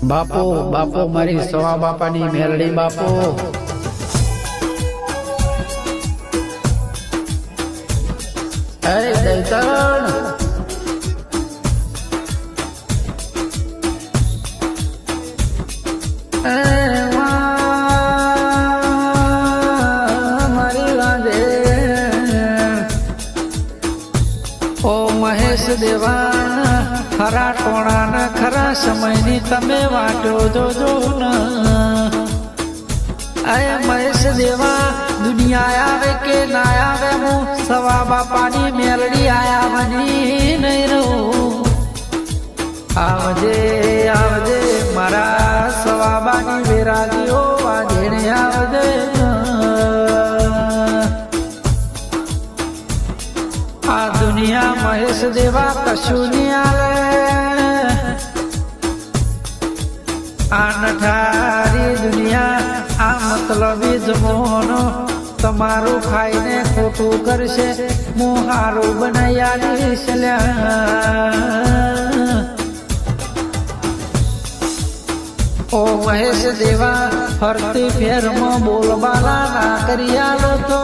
બાપો બાપો મારી સવા બાપાની મેલડી બાપો અરે દૈતણ મારી રાધે ઓ મહેશ દેવા ખરા ટોણાના ખરા સમયની તમે વાટો જોજો ને અરે મહેશ દેવા દુનિયા આવે કે ના આવે હું સવા બાપાની મેલડી આયા બની નહીં રહું આવજે આવજે મારા સવા બાની વેરાગીઓ વાજેણે આવજે આ દુનિયા મહેશ દેવા કશું નહીં આવે આ નઠારી દુનિયા આ મતલબી જમોનો તમારું ખાઈને ખોટું કરશે હું હારું બનાવીશ ઓ મહેશ દેવા ફરતી ફેરમાં બોલબાલા ના કરી આલો તો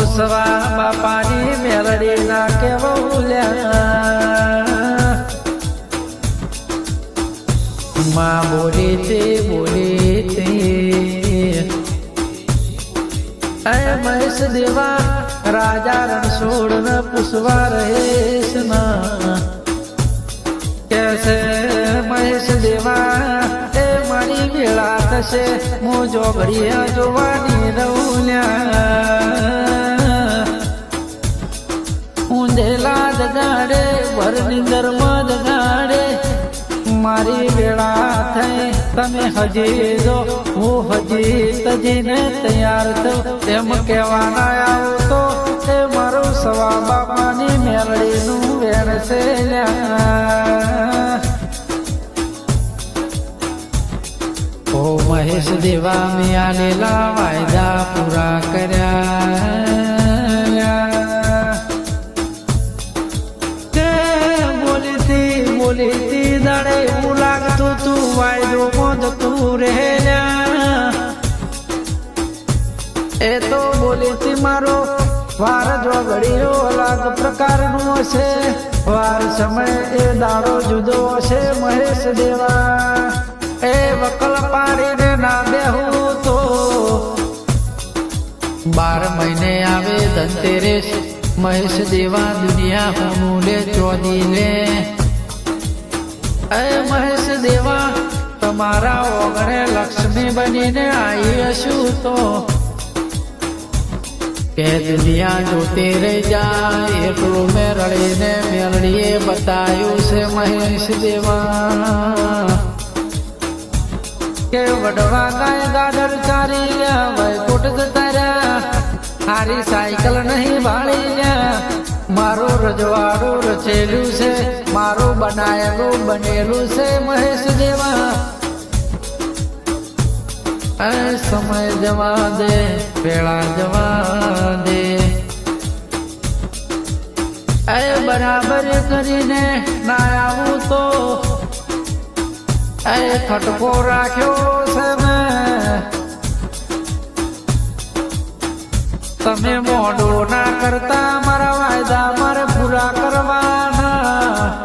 સવા બાપાની મેલડી ના કેવલ્યા માં બોલે તે અરે મહેશ દેવા રાજા રણછોડ ન પૂછવા રહેશ ના કેસે મહેશ દેવા એ મારી વેળા થશે હું જોગડીએ જોવાની રૌલ્યા ઊંધેલા જગાડે ભરની મદ ગાડે મારી વેળા થઈ તમે હજી જો હું હજી તજીને તૈયાર થઉં તેમ કહેવાના આવું તો એ મારું સવા બાપાની મેલડીનું વેણ છે ઓ મહેશ દેવા મેં આલેલા વાયદા પૂરા કર્યા બોલીતી દાડે એવું લાગતું તું વાયદો મોદતું રહેલા એ તો બોલીતી મારો વાર જોગડીઓ અલગ પ્રકારનો હશે વાર સમય એ દાડો જુદો હશે મહેશ દેવા એ વકલ પાડીને ના બેહું તો 12 મહિને આવે ધનતેરસ મહેશ દેવા દુનિયા હોનું લે ચોદી લે અરે મહેશ દેવા તમારા ઓગણે લક્ષ્મી બનીને આવી હશું તો કે દુનિયા જોતી રહી જાય એટલું મેં રડીને મેલડીએ બતાવ્યું છે મહેશ દેવા કે વડવા ગાય ગાડર ચારી લ્યા વૈકુંઠ જતા રહ્યા હારી સાયકલ નહીં ભાળી લ્યા મારું રજવાડું રચેલું છે મારું બનાયેલું બનેલું છે મહેશ દેવા સમય જવા દે પેલા જવા દે બરાબર કરીને ના આવું તો ખટકો રાખ્યો છે મેં તમે મોઢું ના કરતા મારા વાયદા મારે પૂરા કરવાના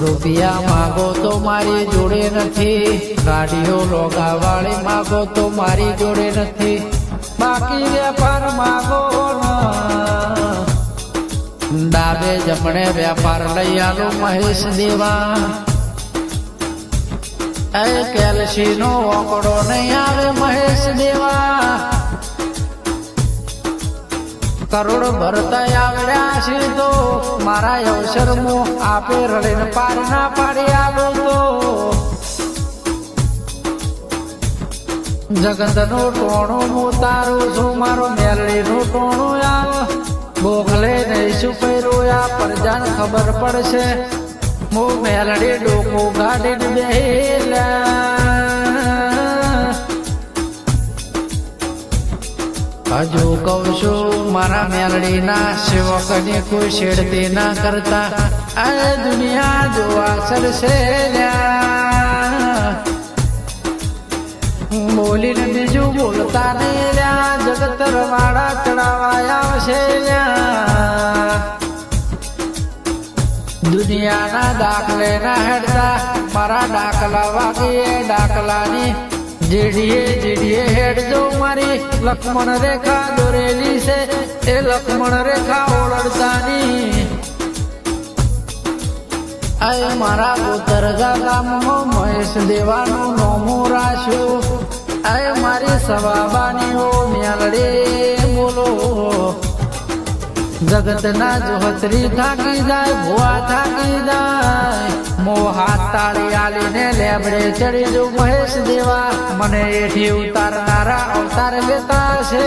રૂપિયા માગો તો મારી જોડે નથી ગાડીઓ લોગાવાળી માગો તો મારી જોડે નથી બાકી વેપાર માગો ડાબે જમણે વેપાર લઈ આલો મહેશ દેવા કેલ્સી નો ઓકડો નહીં આવે મહેશ દેવા કરોડ ભરતા આવડ્યા છે તો મારા અવસરમાં આપે રડીને પાર ના પાડી આવો તો જગતનો ટોણું હું તારું છું મારો મેલડીનું ટોણું આવો બોગલે નહીં શું કર્યું આ પરજાન ખબર પડશે હું મેલડી ડોકું ગાડીને બેહેલા હજુ કહું છું મારા મેલડીના સેવકને કોઈ છેડતી ના કરતા આ દુનિયા જોવા સરસે બોલીને બીજું બોલતા નહીં લ્યા જગત રવાડા ચડાવા આવશે દુનિયાના દાખલે ના હેડતા મારા ડાકલા વાગીએ ડાકલાની જીડીએ હેડજો મારી લક્ષ્મણ રેખા દોરેલી છે એ લક્ષ્મણ રેખા ઓળખતાની આ મારા ગોતરગા ગામમાં મહેશ દેવાનું નોમું રાખ્યું આ મારી સવાબાની ઓ મેલડે બોલો જગતના જોહત્રી થાકી જાય ભુવા થાકી જાય મો હાથ તાળી આલીને લેબડે ચડી જો મહેશ દેવા મને એઠી ઉતારનારા અવતાર લેતા છે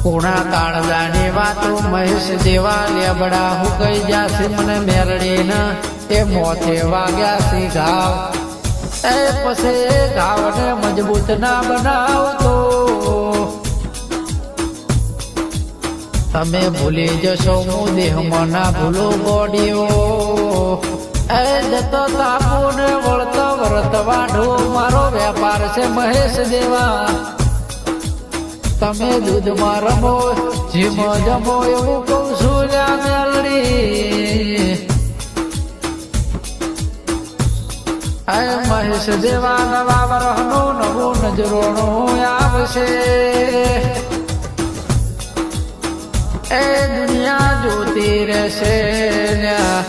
કોણા કાળજાની વાતો મહેશ દેવા લેબડા હું કઈ જાશે મને મેલડીને એ મોથે વાગ્યા સી ઘાવ એ પછી ઘાવને મજબૂત ના બનાવતો તમે ભૂલી જશો હું દેહમાં ના ભૂલો ગોડીઓ એ જતો તાપુ ને વળતો વ્રત વાઢો મારો વેપાર છે મહેશ દેવા તમે દૂધમાં રમો જીમ જમો એવું કઉ છું મેલડી આ મહેશ દેવા નવા વરહનું નવું નજરોણું આવશે એ દુનિયા જોતી રહેશે આ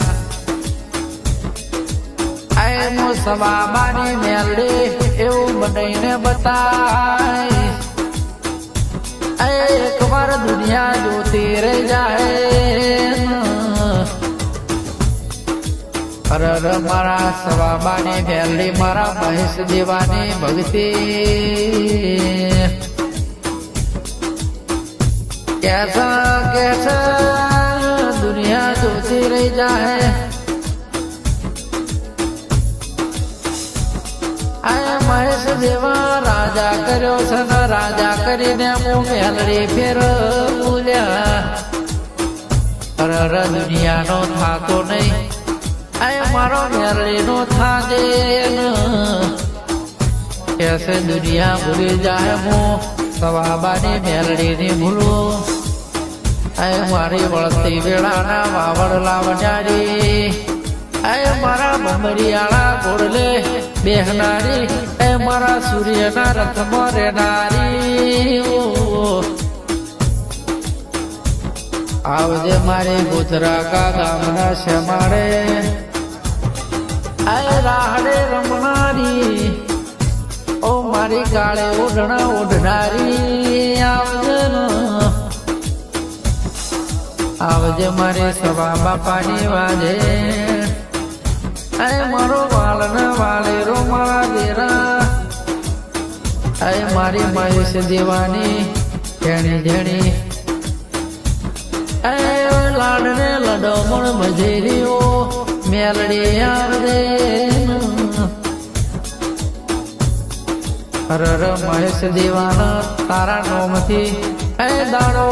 સવાબાની મેલડી એવું બનાઈને બતાય એક વાર દુનિયા જોતી રહી જાય અરર મારા સવાબાની મેલડી મારા મહેશ દેવાની ભક્તિ कैसा दुनिया जोती रही जाए आया महेश देवा राजा कर्यो सन राजा करीने मुँह मेलड़ी फेर बोल्या अरर दुनिया नो था तो नहीं आया मारो मेलड़ी नो था दे कैसे दुनिया भूली जाए मुँह સવાબાની મેલડીની ભૂલો આ મારી વળતી વેળાના વાવડ લાવનારી આ મારા ભમરિયાળા ઘોડલે બેહનારી એ મારા સૂર્યના રથમાં રહેનારી આવજે મારી ગોધરાકા ગામના શેમાડે આ રાહડે રમનારી ઓ મારી કાળે ઓઢણા ઓઢનારી આવજે મારી સવા બાપાની વાજે અરે મારો વાળ ને વાળેરો મારા દેરા અરે મારી મહેશ દેવાની જેણી જેણી અરે લાડ ને લડમણ મજેરીઓ મેલડી આવજે અરર મહેશ દેવાના તારા નોમથી એ દાડો